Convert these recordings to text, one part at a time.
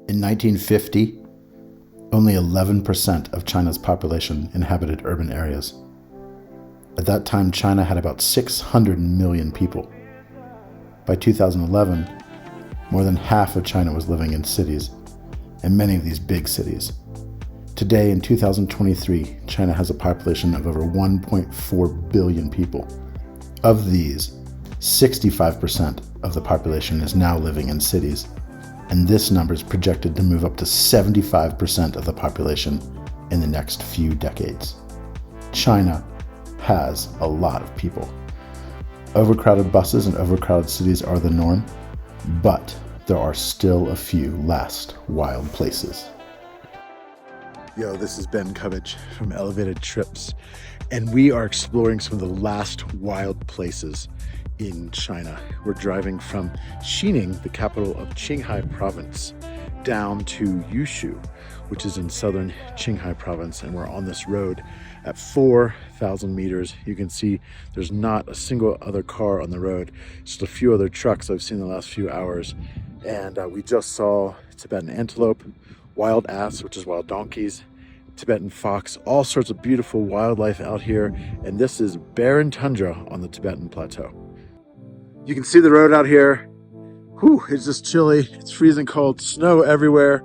In 1950, only 11% of China's population inhabited urban areas. At that time, China had about 600 million people. By 2011, more than half of China was living in cities, and many of these big cities. Today, in 2023, China has a population of over 1.4 billion people. Of these, 65% of the population is now living in cities, and this number is projected to move up to 75% of the population in the next few decades. China has a lot of people. Overcrowded buses and overcrowded cities are the norm, but there are still a few last wild places. Yo, this is Ben Cubbage from Elevated Trips, and we are exploring some of the last wild places in China. We're driving from Scenic, the capital of Qinghai province, down to Yushu, which is in southern Qinghai province, and we're on this road at 4,000 meters. You can see there's not a single other car on the road, just a few other trucks I've seen in the last few hours. And we just saw Tibetan antelope, wild ass, which is wild donkeys, Tibetan fox, all sorts of beautiful wildlife out here. And this is barren tundra on the Tibetan Plateau. You can see the road out here. Whew, it's just chilly. It's freezing cold, snow everywhere.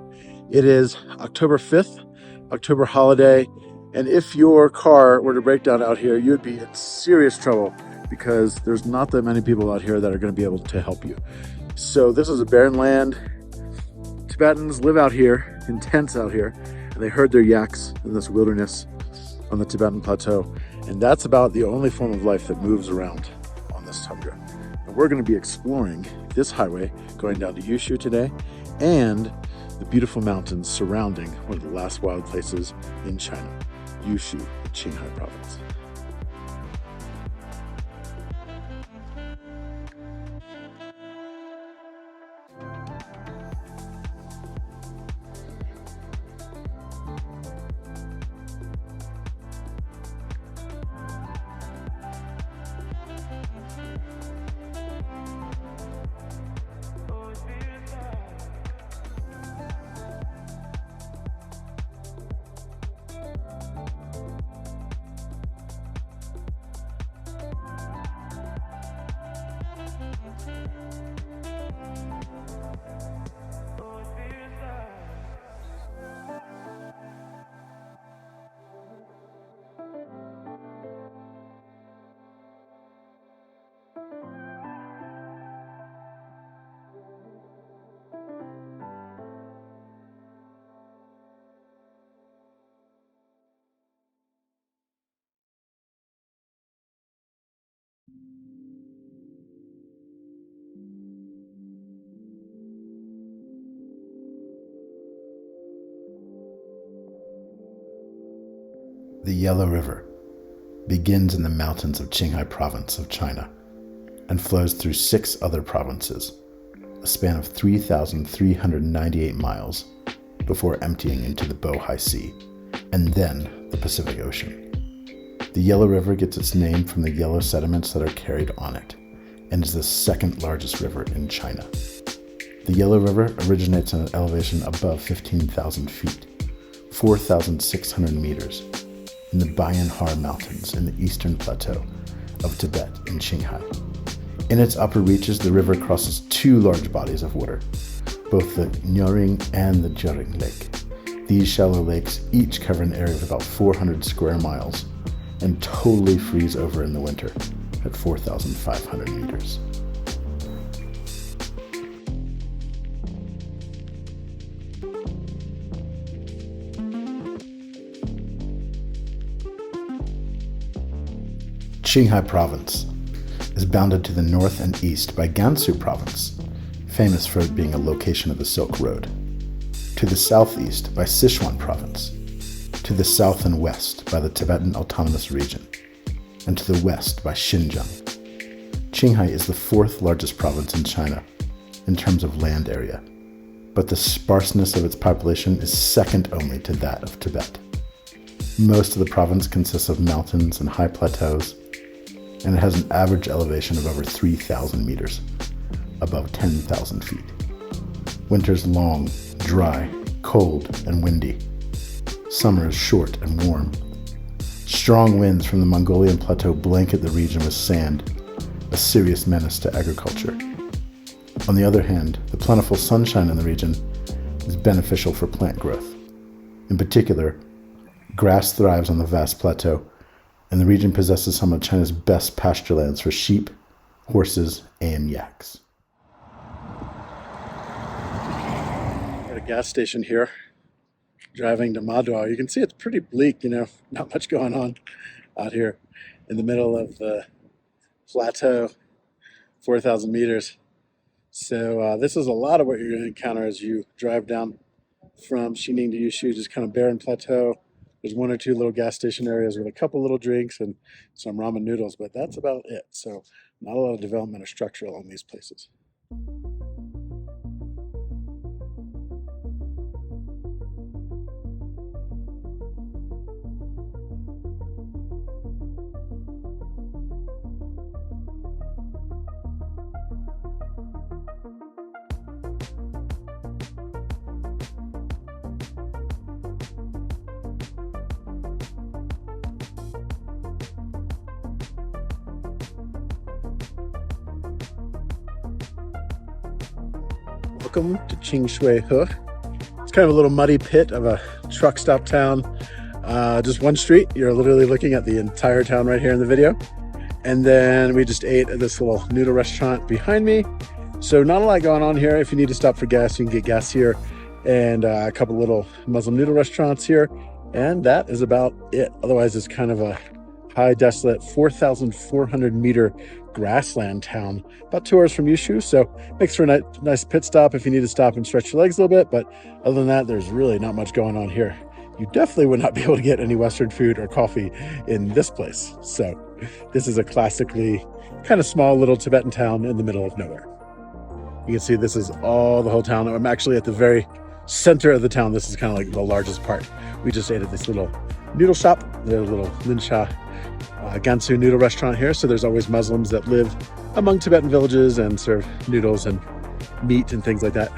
It is October 5th, October holiday. And if your car were to break down out here, you'd be in serious trouble because there's not that many people out here that are going to be able to help you. So this is a barren land. Tibetans live out here, in tents out here, and they herd their yaks in this wilderness on the Tibetan Plateau. And that's about the only form of life that moves around on this tundra. And we're going to be exploring this highway going down to Yushu today and the beautiful mountains surrounding one of the last wild places in China, Yushu, the Qinghai province. The Yellow River begins in the mountains of Qinghai province of China and flows through 6 other provinces, a span of 3,398 miles, before emptying into the Bohai Sea and then the Pacific Ocean. The Yellow River gets its name from the yellow sediments that are carried on it and is the second largest river in China. The Yellow River originates at an elevation above 15,000 feet, 4,600 meters, in the Bayanhar Mountains in the eastern plateau of Tibet in Qinghai. In its upper reaches, the river crosses 2 large bodies of water, both the Nyoring and the Jering Lake. These shallow lakes each cover an area of about 400 square miles and totally freeze over in the winter at 4,500 meters. Qinghai province is bounded to the north and east by Gansu province, famous for it being a location of the Silk Road, to the southeast by Sichuan province, to the south and west by the Tibetan Autonomous Region, and to the west by Xinjiang. Qinghai is the 4th largest province in China in terms of land area, but the sparseness of its population is second only to that of Tibet. Most of the province consists of mountains and high plateaus, and it has an average elevation of over 3,000 meters, above 10,000 feet. Winter's long, dry, cold, and windy. Summer is short and warm. Strong winds from the Mongolian Plateau blanket the region with sand, a serious menace to agriculture. On the other hand, the plentiful sunshine in the region is beneficial for plant growth. In particular, grass thrives on the vast plateau, and the region possesses some of China's best pasture lands for sheep, horses, and yaks. At a gas station here, driving to Madua. You can see it's pretty bleak, not much going on out here in the middle of the plateau, 4,000 meters. So this is a lot of what you're going to encounter as you drive down from Scenic to Yushu, just kind of barren plateau. There's one or two little gas station areas with a couple little drinks and some ramen noodles, but that's about it. So not a lot of development or structure along these places. Welcome to Qinghai. It's kind of a little muddy pit of a truck stop town. Just one street. You're literally looking at the entire town right here in the video. And then we just ate at this little noodle restaurant behind me. So not a lot going on here. If you need to stop for gas, you can get gas here. And a couple little Muslim noodle restaurants here. And that is about it. Otherwise, it's kind of a high, desolate, 4,400 meter grassland town, about 2 hours from Yushu, so makes for a nice pit stop if you need to stop and stretch your legs a little bit. But other than that, there's really not much going on here. You definitely would not be able to get any Western food or coffee in this place. So this is a classically kind of small little Tibetan town in the middle of nowhere. You can see this is all the whole town. I'm actually at the very center of the town. This is kind of like the largest part. We just ate at this little noodle shop, the little Linsha Gansu noodle restaurant here. So there's always Muslims that live among Tibetan villages and serve noodles and meat and things like that.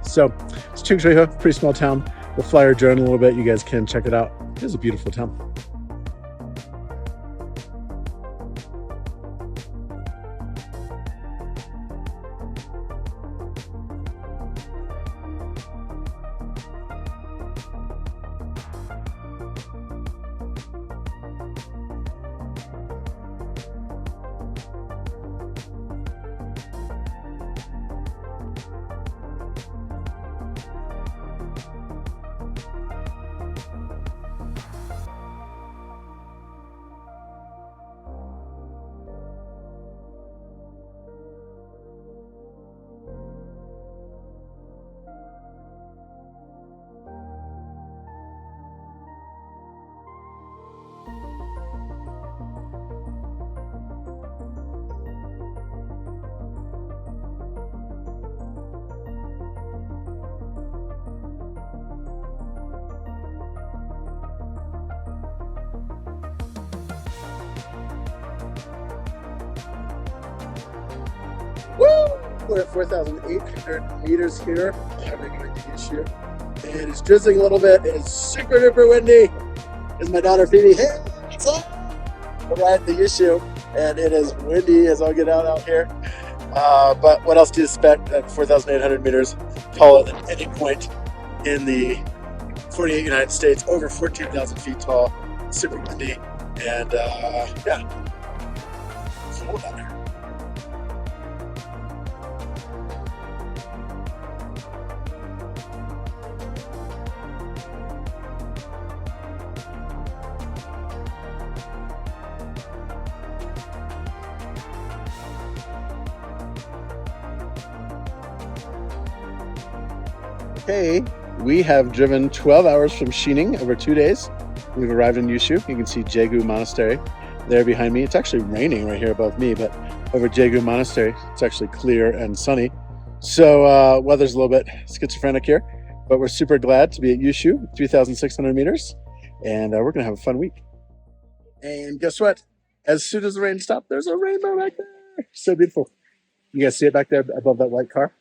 So it's Qinghai, pretty small town. We'll fly our drone a little bit. You guys can check it out. It is a beautiful town. We're at 4,800 meters here. Having a Yushu. And it's drizzling a little bit. It's super duper windy. There's my daughter Phoebe. Hey, what's up? We're at the Yushu, and it is windy as I'll get out here. But what else do you expect at 4,800 meters, taller than any point in the 48 United States, over 14,000 feet tall, super windy, and yeah, it's cold out there. Okay, we have driven 12 hours from Scenic over 2 days. We've arrived in Yushu. You can see Jegu Monastery there behind me. It's actually raining right here above me, but over Jegu Monastery, it's actually clear and sunny. So weather's a little bit schizophrenic here, but we're super glad to be at Yushu, 3,600 meters, and we're gonna have a fun week. And guess what? As soon as the rain stopped, there's a rainbow back there. So beautiful. You guys see it back there above that white car?